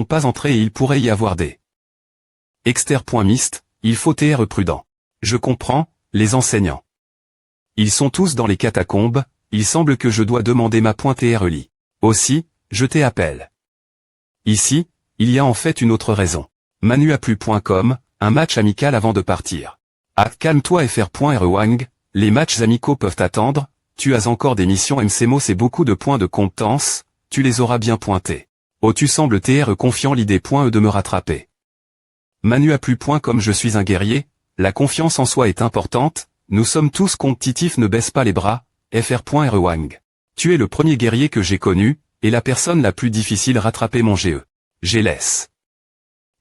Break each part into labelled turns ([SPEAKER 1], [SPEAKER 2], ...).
[SPEAKER 1] pas entrer et il pourrait y avoir des exter.mist, il faut TR prudent. Je comprends, les enseignants. Ils sont tous dans les catacombes, il semble que je dois demander ma .TRLI. Aussi, je t'appelle. Ici, il y a en fait une autre raison. Manuaplu.com, un match amical avant de partir. Ah, calme-toi fr.rewang, les matchs amicaux peuvent attendre, tu as encore des missions MCMO, c'est beaucoup de points de compétence, tu les auras bien pointés. Oh, tu sembles TR confiant l'idée.e de me rattraper. Manuaplu.com, je suis un guerrier, la confiance en soi est importante, nous sommes tous compétitifs, ne baisse pas les bras, fr.rewang. Tu es le premier guerrier que j'ai connu, et la personne la plus difficile rattraper mon GE. J'ai laisse.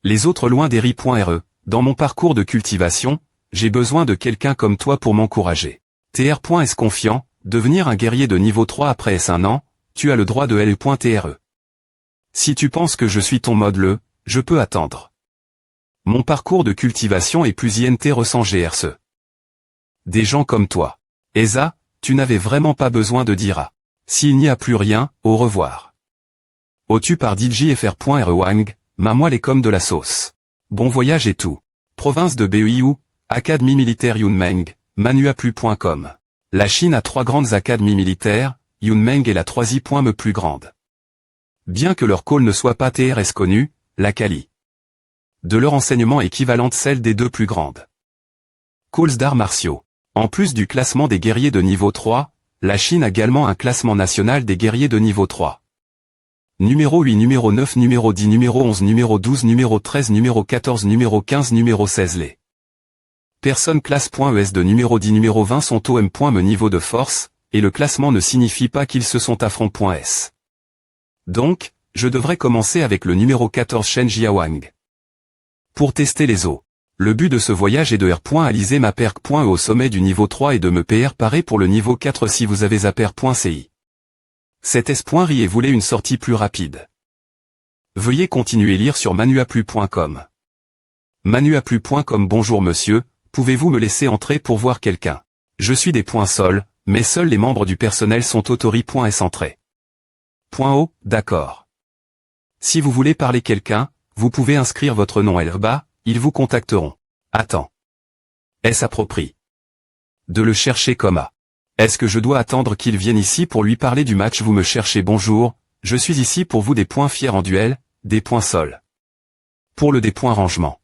[SPEAKER 1] Les autres loin des ri.re, dans mon parcours de cultivation, j'ai besoin de quelqu'un comme toi pour m'encourager. TR.S confiant, devenir un guerrier de niveau 3 après S1 an, tu as le droit de L.TRE. Si tu penses que je suis ton mode je peux attendre. Mon parcours de cultivation est plus INT ressent GRCE. Des gens comme toi. Esa, tu n'avais vraiment pas besoin de dire ah. S'il n'y a plus rien, au revoir. Tu par DJ fr.rewang, ma moelle est comme de la sauce. Bon voyage et tout. Province de BEIU, Académie militaire Yunmeng, Manuaplu.com. La Chine a 3 grandes académies militaires, Yunmeng est la 3e plus grande. Bien que leur call ne soit pas TRS connue, la quali de leur enseignement équivalente celle des 2 plus grandes calls d'arts martiaux. En plus du classement des guerriers de niveau 3, la Chine a également un classement national des guerriers de niveau 3. Numéro 8, numéro 9, numéro 10, numéro 11, numéro 12, numéro 13, numéro 14, numéro 15, numéro 16 les personnes classe.ES de numéro 10, numéro 20 sont au M.me niveau de force, et le classement ne signifie pas qu'ils se sont affrontés.S. Donc, je devrais commencer avec le numéro 14 Shen Jiawang. Pour tester les os. Le but de ce voyage est de R.aliser ma perc.e au sommet du niveau 3 et de me parer pour le niveau 4 si vous avez aper.ci. Cet S.ri et voulait une sortie plus rapide. Veuillez continuer lire sur manuaplu.com. Manuaplu.com. Bonjour monsieur, pouvez-vous me laisser entrer pour voir quelqu'un? Je suis des points sol, mais seuls les membres du personnel sont autori.s entrés. .o, d'accord. Si vous voulez parler quelqu'un, vous pouvez inscrire votre nom là-bas, ils vous contacteront. Attends. Est-ce approprié de le chercher comme à? Est-ce que je dois attendre qu'il vienne ici pour lui parler du match? Vous me cherchez? Bonjour, je suis ici pour vous des points fiers en duel, des points sol. Pour le des points rangement.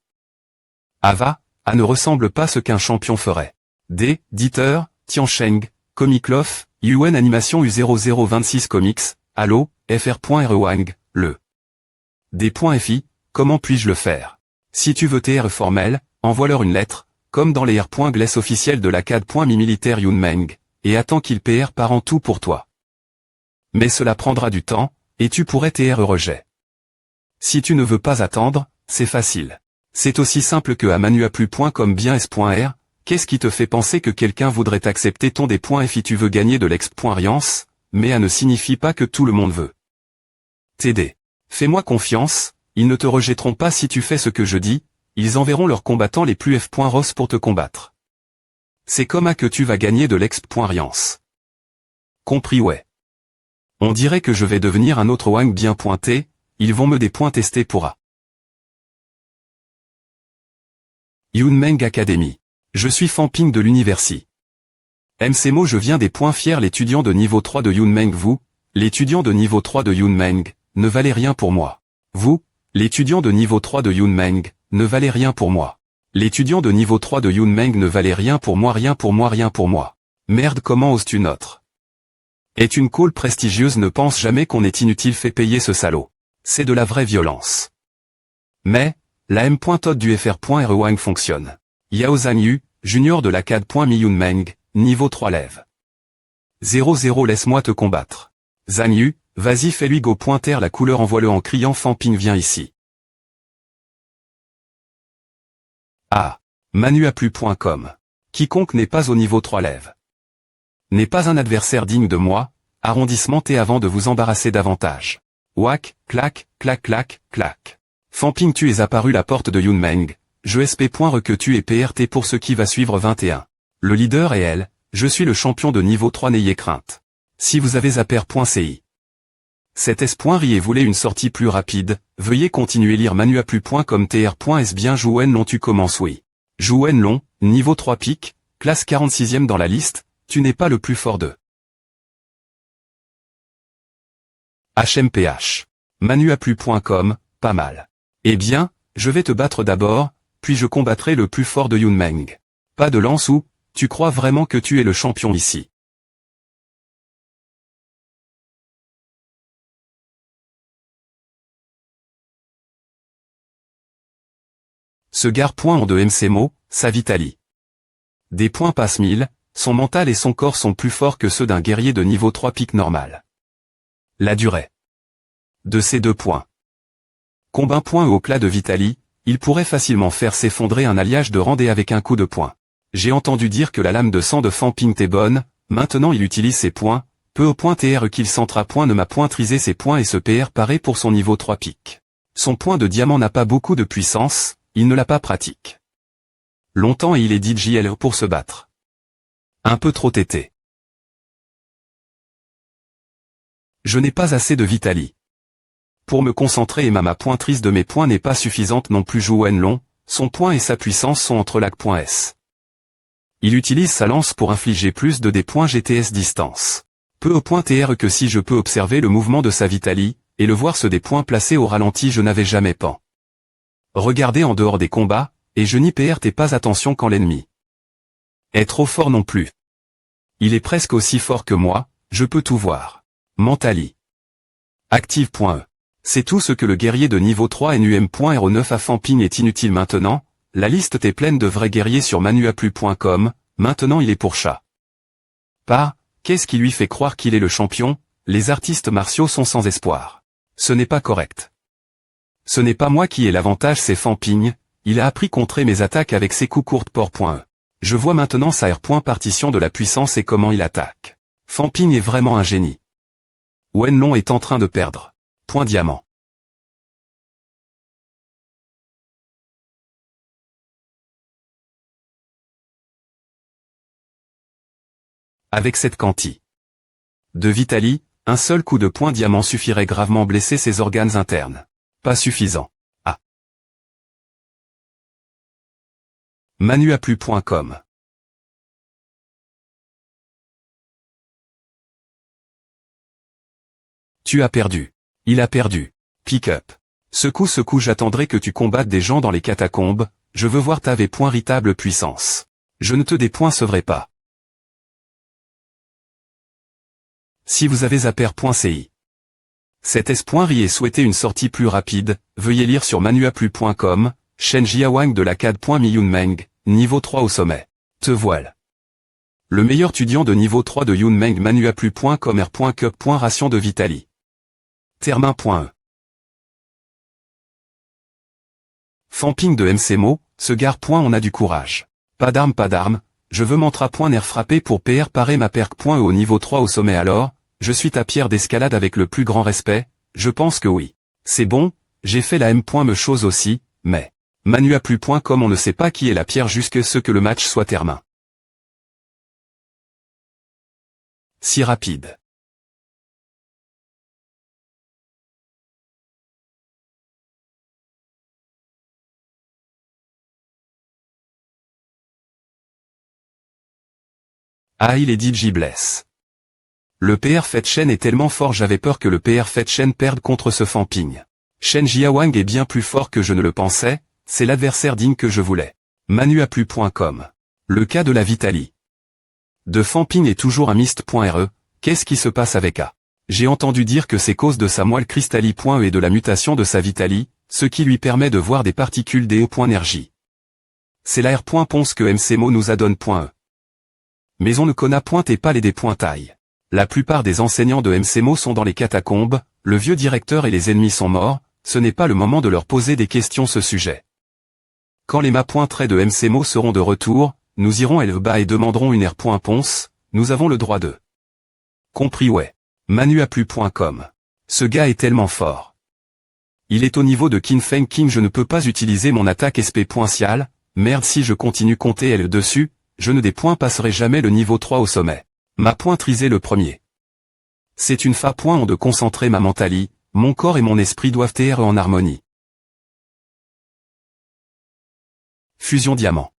[SPEAKER 1] Ava, A ne ressemble pas ce qu'un champion ferait. D, Dieter, Tiansheng, Comic Love, UN Animation U0026 Comics, Allo, fr.rewang, le. Des.fi, comment puis-je le faire? Si tu veux TR formel, envoie-leur une lettre, comme dans les R.gless officiels de l'Acad.mi militaire Yunmeng, et attends qu'ils PR par en tout pour toi. Mais cela prendra du temps, et tu pourrais TR rejet. Si tu ne veux pas attendre, c'est facile. C'est aussi simple que à manuaplu.com bien s.r, qu'est-ce qui te fait penser que quelqu'un voudrait accepter ton des.fi? Tu veux gagner de l'exp.riance, mais A ne signifie pas que tout le monde veut. TD. Fais-moi confiance, ils ne te rejetteront pas si tu fais ce que je dis, ils enverront leurs combattants les plus F.ros pour te combattre. C'est comme A que tu vas gagner de l'exp.riance. Compris? Ouais. On dirait que je vais devenir un autre Wang bien pointé, ils vont me des points testés pour A. Yunmeng Academy. Je suis Fanping de l'université. MCMO. Je viens des points fiers. L'étudiant de niveau 3 de Yunmeng. Vous, l'étudiant de niveau 3 de Yunmeng, ne valez rien pour moi. Vous, l'étudiant de niveau 3 de Yunmeng, ne valez rien pour moi. L'étudiant de niveau 3 de Yunmeng ne valait rien pour moi, rien pour moi, rien pour moi. Merde, comment oses-tu? Notre est une call prestigieuse, ne pense jamais qu'on est inutile, fait payer ce salaud. C'est de la vraie violence. Mais, la M.Tod du fr.rewang fonctionne. Yao Zhangyu, junior de l'Acad.mi Yunmeng, niveau 3 lève. 0-0 laisse-moi te combattre. Zhangyu, vas-y fais-lui go pointer la couleur, envoie-le en criant Fanping viens ici. Ah. Manuaplu.com. Quiconque n'est pas au niveau 3 lève. N'est pas un adversaire digne de moi, arrondissement T avant de vous embarrasser davantage. Ouac, clac, clac clac, clac. Fanping tu es apparu la porte de Yunmeng, je sp.re que tu es PRT pour ce qui va suivre 21. Le leader est elle, je suis le champion de niveau 3 n'ayez crainte. Si vous avez aper.ci. Cet S.Ri voulait une sortie plus rapide, veuillez continuer lire manuaplu.com tr.s bien Jouen Long tu commences oui. Jouen Long, niveau 3 pique, classe 46e dans la liste, tu n'es pas le plus fort de HMPH. Manuaplu.com, pas mal. Eh bien, je vais te battre d'abord, puis je combattrai le plus fort de Yunmeng. Pas de lance ou, tu crois vraiment que tu es le champion ici? Ce point en de MCMO, sa Vitaly. Des points passe 1000, son mental et son corps sont plus forts que ceux d'un guerrier de niveau 3 pique normal. La durée de ces 2 points. Combat point au clat de Vitaly, il pourrait facilement faire s'effondrer un alliage de Randé avec un coup de poing. J'ai entendu dire que la lame de sang de Fan Ping est bonne, maintenant il utilise ses points, peu au point tr qu'il centra point ne m'a pointrisé ses points et ce PR paraît pour son niveau 3 pique. Son point de diamant n'a pas beaucoup de puissance, il ne l'a pas pratique. Longtemps et il est DJL pour se battre. Un peu trop tété. Je n'ai pas assez de Vitaly. Pour me concentrer et ma pointrice de mes points n'est pas suffisante non plus Jouen Long, son point et sa puissance sont entre lac.s. Il utilise sa lance pour infliger plus de des points GTS distance. Peu au point TR que si je peux observer le mouvement de sa Vitaly, et le voir se des points placés au ralenti je n'avais jamais pan. Regardez en dehors des combats, et je n'y perte pas attention quand l'ennemi est trop fort non plus. Il est presque aussi fort que moi, je peux tout voir. Mentally. Active.e. C'est tout ce que le guerrier de niveau 3 NUM.RO9 à Fan Ping est inutile maintenant, la liste est pleine de vrais guerriers sur manuaplu.com, maintenant il est pour chat. Pas, qu'est-ce qui lui fait croire qu'il est le champion, les artistes martiaux sont sans espoir. Ce n'est pas correct. Ce n'est pas moi qui ai l'avantage c'est Fan Ping, il a appris contrer mes attaques avec ses coups courtes port.e. Je vois maintenant sa R.partition de la puissance et comment il attaque. Fan Ping est vraiment un génie. Wen Long est en train de perdre. Point diamant. Avec cette quanti de Vitaly, un seul coup de point diamant suffirait gravement blesser ses organes internes. Pas suffisant. Ah. Manuaplu.com. Tu as perdu. Il a perdu. Pick up. Secoue j'attendrai que tu combattes des gens dans les catacombes, je veux voir ta véritable puissance. Je ne te dépoincerai pas. Si vous avez apper.ci. Cet S.Ri et souhaité une sortie plus rapide, veuillez lire sur manuaplu.com, Shen Jiawang de la CAD.mi Yunmeng, niveau 3 au sommet. Te voile. Le meilleur étudiant de niveau 3 de Yunmeng manuaplu.com R.cup. Ration de Vitaly. Termin.e. Fan Ping de MCMO, ce point on a du courage. Pas d'arme, je veux nerf frappé pour PR parer ma perc.e au niveau 3 au sommet alors, je suis ta pierre d'escalade avec le plus grand respect, je pense que oui. C'est bon, j'ai fait la me chose aussi, mais manuaplu.com on ne sait pas qui est la pierre jusque ce que le match soit terminé. Si rapide. Ah il est DJ Bless. Le PR Fait Shen est tellement fort j'avais peur que le PR Fait Shen perde contre ce Fan Ping. Shen Jiawang est bien plus fort que je ne le pensais, c'est l'adversaire digne que je voulais. Manuaplu.com. Le cas de la Vitaly. De Fan Ping est toujours un mist.re, qu'est-ce qui se passe avec A? J'ai entendu dire que c'est cause de sa moelle cristalli.e et de la mutation de sa Vitaly, ce qui lui permet de voir des particules d'e.energie. C'est la R.ponce que MCMO nous a donne.e. Mais on ne connaît point et pas les dépointailles. La plupart des enseignants de MCMO sont dans les catacombes, le vieux directeur et les ennemis sont morts, ce n'est pas le moment de leur poser des questions ce sujet. Quand les ma.traits de MCMO seront de retour, nous irons bas et demanderons une R.ponce, nous avons le droit de. Compris ouais. Manuaplu.com. Ce gars est tellement fort. Il est au niveau de Qin Feng King je ne peux pas utiliser mon attaque SP.cial, merde si je continue compter L dessus, je ne dépasserai jamais le niveau 3 au sommet. Ma pointrisé le premier. C'est une fa. De concentrer ma mentali, mon corps et mon esprit doivent être en harmonie. Fusion diamant.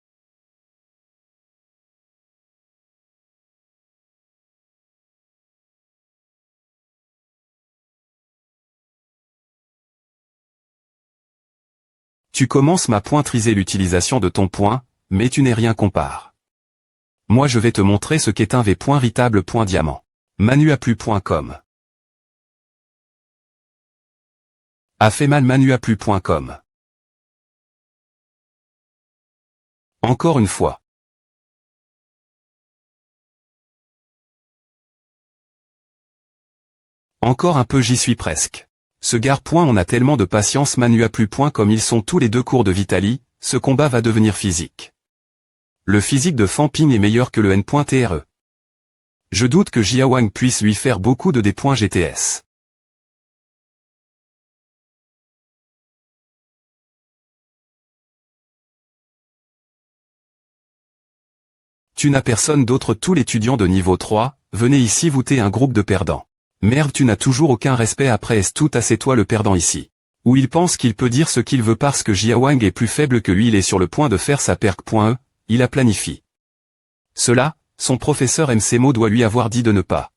[SPEAKER 1] Tu commences ma pointriser l'utilisation de ton point, mais tu n'es rien compare. Moi je vais te montrer ce qu'est un v.ritable.diamant. Manuaplu.com. A fait mal manuaplu.com. Encore une fois. Encore un peu, j'y suis presque. Ce gare. On a tellement de patience Manuaplu. Comme ils sont tous les deux cours de Vitaly, ce combat va devenir physique. Le physique de Fan Ping est meilleur que le N.TRE. Je doute que Jia Wang puisse lui faire beaucoup de D.GTS. Tu n'as personne d'autre, tous l'étudiant de niveau 3, venez ici, vous t'es un groupe de perdants. Merde, tu n'as toujours aucun respect après, est tout assez toi le perdant ici. Ou il pense qu'il peut dire ce qu'il veut parce que Jia Wang est plus faible que lui, il est sur le point de faire sa perque.e, il a planifié. Cela, son professeur MCMO doit lui avoir dit de ne pas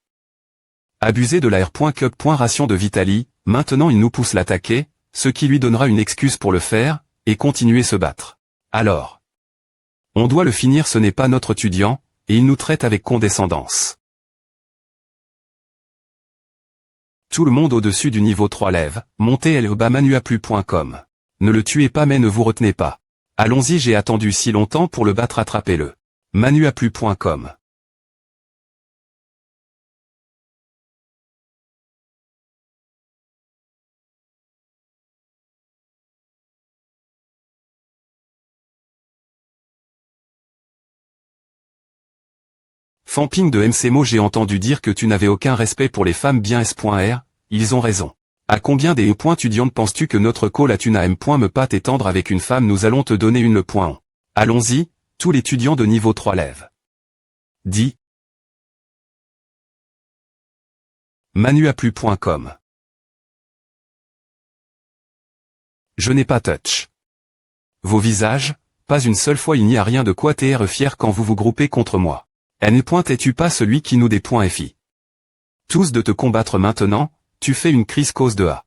[SPEAKER 1] abuser de la R.Cup. Ration de Vitaly, maintenant il nous pousse l'attaquer, ce qui lui donnera une excuse pour le faire, et continuer se battre. Alors, on doit le finir, ce n'est pas notre étudiant, et il nous traite avec condescendance. Tout le monde au-dessus du niveau 3 lève, montez Manuaplu.com. Ne le tuez pas mais ne vous retenez pas. Allons-y, j'ai attendu si longtemps pour le battre, attrapez-le. Manuaplu.com. Fan Ping de MCMO, j'ai entendu dire que tu n'avais aucun respect pour les femmes bien S.R, ils ont raison. À combien des étudiantes penses-tu que notre call à Tuna M. Me pas t'étendre avec une femme, nous allons te donner une le point. Allons-y, tout l'étudiant de niveau 3 lève. Dis. Manuaplu.com. Je n'ai pas touch. Vos visages, pas une seule fois, il n'y a rien de quoi t'être fier quand vous vous groupez contre moi. Es-tu pas celui qui nous des points FI? Tous de te combattre maintenant, tu fais une crise cause de A.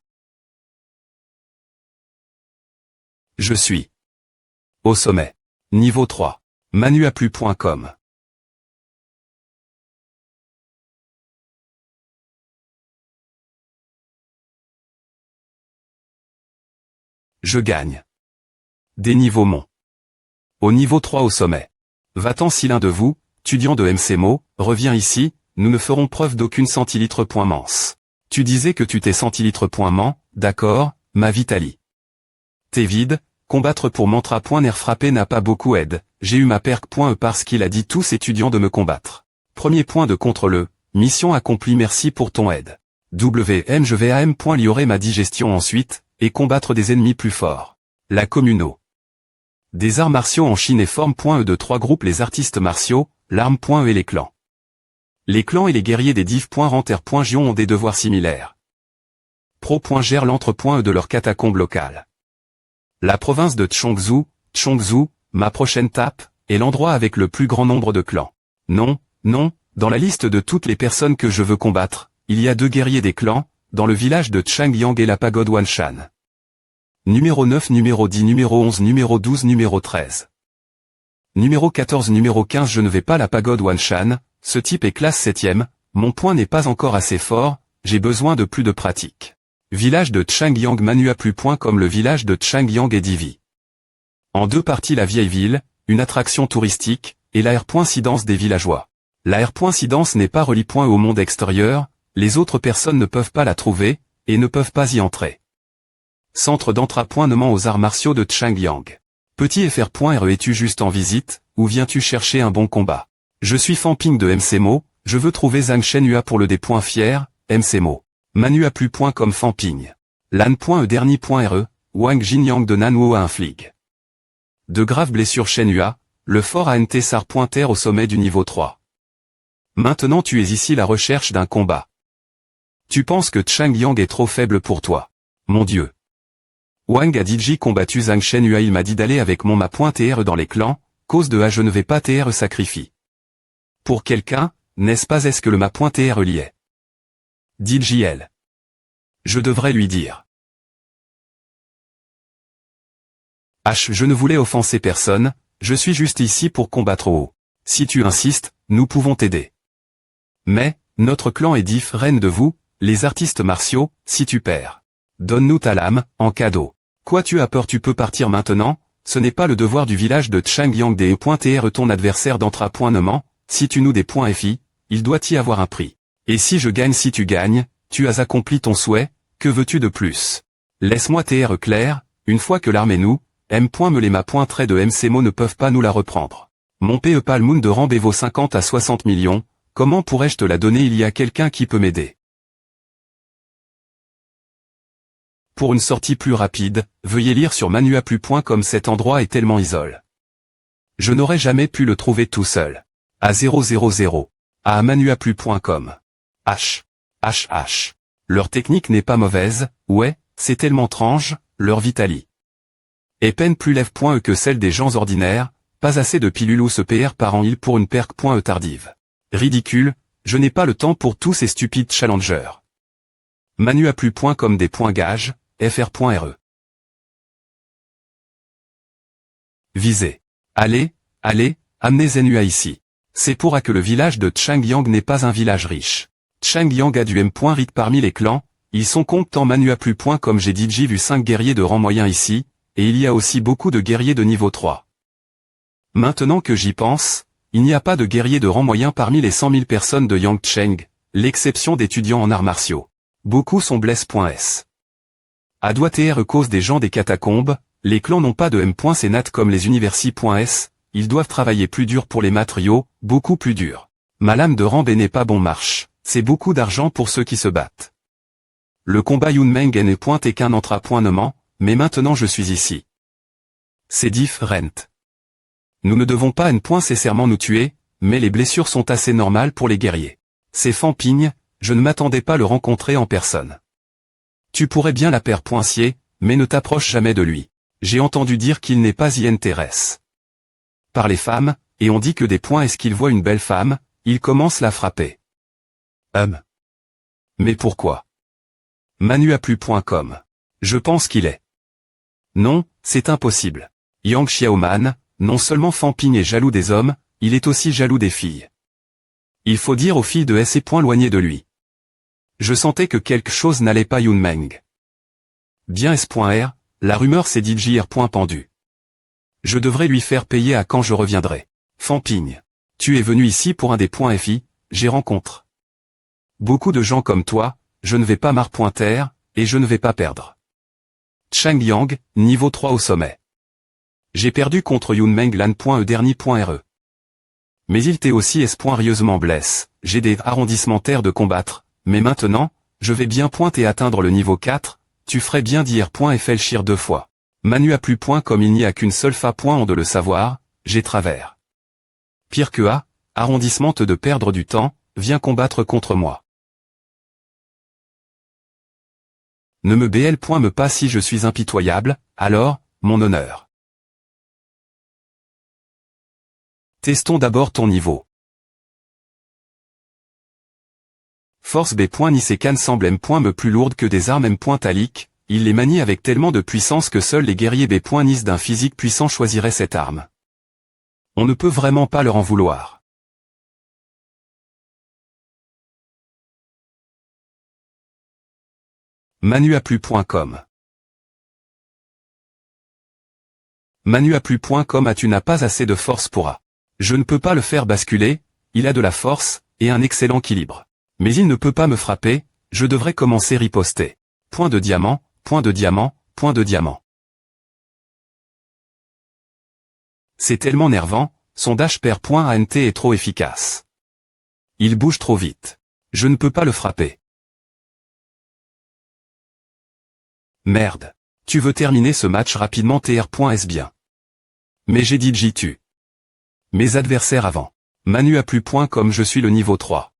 [SPEAKER 1] Je suis au sommet. Niveau 3. Manuaplu.com. Je gagne. Des niveaux mon. Au niveau 3 au sommet. Va-t'en si l'un de vous, étudiant de MCMO, revient ici, nous ne ferons preuve d'aucune centilitre. Mance. Tu disais que tu t'es centilitre. D'accord, ma Vitaly. T'es vide, combattre pour mantra. Nerf frappé n'a pas beaucoup aide, j'ai eu ma perque. Parce qu'il a dit tous étudiants de me combattre. Premier point de contre le, mission accomplie, merci pour ton aide. WM je vais améliorer ma digestion ensuite, et combattre des ennemis plus forts. La communo. Des arts martiaux en Chine et forme. De trois groupes, les artistes martiaux, l'arme. Et les clans. Les clans et les guerriers des div. Renter. Gion ont des devoirs similaires. Pro. Gère l'entre. De leur catacombe locale. La province de Chongzhou, ma prochaine tape, est l'endroit avec le plus grand nombre de clans. Non, dans la liste de toutes les personnes que je veux combattre, il y a 2 guerriers des clans, dans le village de Changyang et la pagode Wanshan. Numéro 9, numéro 10, numéro 11, numéro 12, numéro 13. Numéro 14, numéro 15, je ne vais pas la pagode Wanshan, ce type est classe 7ème, mon point n'est pas encore assez fort, j'ai besoin de plus de pratique. Village de Changyang. Manuaplu. Comme le village de Changyang est divisé en 2 parties, la vieille ville, une attraction touristique, et la R.Incidence des villageois. La R.Incidence n'est pas reliée au monde extérieur, les autres personnes ne peuvent pas la trouver, et ne peuvent pas y entrer. Centre d'entraînement aux arts martiaux de Changyang. Petit FR.RE, es-tu juste en visite, ou viens-tu chercher un bon combat? Je suis Fan Ping de MCMO, je veux trouver Zhang Shenhua pour le D. Fier, MCMO. Manuaplu. Comme Fan Ping. Lan.E dernier.RE, Wang Jinyang de Nanwo a un flig. De graves blessures Shenhua, le fort ANT Sar.R au sommet du niveau 3. Maintenant tu es ici la recherche d'un combat. Tu penses que Chang Yang est trop faible pour toi. Mon Dieu. Wang a Diji combattu Zhang Shenhua, il m'a dit d'aller avec mon ma.tr dans les clans, cause de je ne vais pas tr sacrifie. Pour quelqu'un, n'est-ce pas est-ce que le ma.tr l'y est? Diji elle. Je devrais lui dire. Je ne voulais offenser personne, je suis juste ici pour combattre au haut. Si tu insistes, nous pouvons t'aider. Mais, notre clan est différent de vous, les artistes martiaux, si tu perds. Donne-nous ta lame, en cadeau. Quoi tu as peur, tu peux partir maintenant, ce n'est pas le devoir du village de Chang Yang de.tr ton adversaire d'entre à point nommant, si tu nous des points FI, il doit y avoir un prix. Et si je gagne, si tu gagnes, tu as accompli ton souhait, que veux-tu de plus? Laisse-moi tr clair, une fois que l'armée nous, me les ma.trait de ces mots ne peuvent pas nous la reprendre. Mon PE Palmoon de Rambe vaut 50 à 60 millions, comment pourrais-je te la donner? Il y a quelqu'un qui peut m'aider. Pour une sortie plus rapide, veuillez lire sur manuaplu.com, cet endroit est tellement isole. Je n'aurais jamais pu le trouver tout seul. À 000. À manuaplu.com. Leur technique n'est pas mauvaise, ouais, c'est tellement étrange, leur Vitali. Et peine plus lève.e que celle des gens ordinaires, pas assez de pilules ou se PR par an il pour une perque.e tardive. Ridicule, je n'ai pas le temps pour tous ces stupides challengers. Manuaplu.com des points gages, fr.re. Visez. Allez, amenez Zenhua ici. C'est pour que le village de Chang Yang n'est pas un village riche. Chang Yang a du M.rit parmi les clans, ils sont comptants. Manuaplu.com j'ai Diji vu 5 guerriers de rang moyen ici, et il y a aussi beaucoup de guerriers de niveau 3. Maintenant que j'y pense, il n'y a pas de guerriers de rang moyen parmi les 100 000 personnes de Yangcheng, l'exception d'étudiants en arts martiaux. Beaucoup sont bless.s. À doigt-tr cause des gens des catacombes, les clans n'ont pas de M.Cnat comme les universi.s, ils doivent travailler plus dur pour les matériaux, beaucoup plus dur. Ma lame de Rambe n'est pas bon marche, c'est beaucoup d'argent pour ceux qui se battent. Le combat Yunmeng n'est point et qu'un entrapointement, mais maintenant je suis ici. C'est différent. Nous ne devons pas nécessairement nous tuer, mais les blessures sont assez normales pour les guerriers. C'est Fampigne, je ne m'attendais pas à le rencontrer en personne. Tu pourrais bien la perdre Poincier, mais ne t'approche jamais de lui. J'ai entendu dire qu'il n'est pas intéresse par les femmes, et on dit que des points est-ce qu'il voit une belle femme, il commence la frapper. Mais pourquoi? Manuaplu.com. Je pense qu'il est. Non, c'est impossible. Yang Xiaoman, non seulement Fampigne est jaloux des hommes, il est aussi jaloux des filles. Il faut dire aux filles de S. Loignées de lui. Je sentais que quelque chose n'allait pas. Yunmeng. Bien S.R, la rumeur c'est Diji pendu. Je devrais lui faire payer à quand je reviendrai. Fampigne. Tu es venu ici pour un des points FI, j'ai rencontre. Beaucoup de gens comme toi, je ne vais pas mar.tr, et je ne vais pas perdre. Chang Yang, niveau 3 au sommet. J'ai perdu contre Yunmeng Lan.e dernier.re. Mais il t'est aussi espoirieusement blesse, j'ai des arrondissements terre de combattre, mais maintenant, je vais bien pointer atteindre le niveau 4, tu ferais bien dire .flchir 2 fois. Manuaplu.com il n'y a qu'une seule fa.on de le savoir, j'ai travers. Pire que A, arrondissement te de perdre du temps, viens combattre contre moi. Ne me bl.me pas si je suis impitoyable, alors, mon honneur. Testons d'abord ton niveau. Force B. Nisekan semble M.me plus lourde que des armes M.taliques, il les manie avec tellement de puissance que seuls les guerriers B. Nis d'un physique puissant choisiraient cette arme. On ne peut vraiment pas leur en vouloir. Manuaplu.com. Manuaplu.com tu n'as pas assez de force pour A. Je ne peux pas le faire basculer, il a de la force, et un excellent équilibre. Mais il ne peut pas me frapper, je devrais commencer riposter. Point de diamant, point de diamant, point de diamant. C'est tellement nervant, son dash pair.ant est trop efficace. Il bouge trop vite. Je ne peux pas le frapper. Merde. Tu veux terminer ce match rapidement tr.s bien. Mais j'ai dit Diji tu. Mes adversaires avant. Manuaplu.com je suis le niveau 3.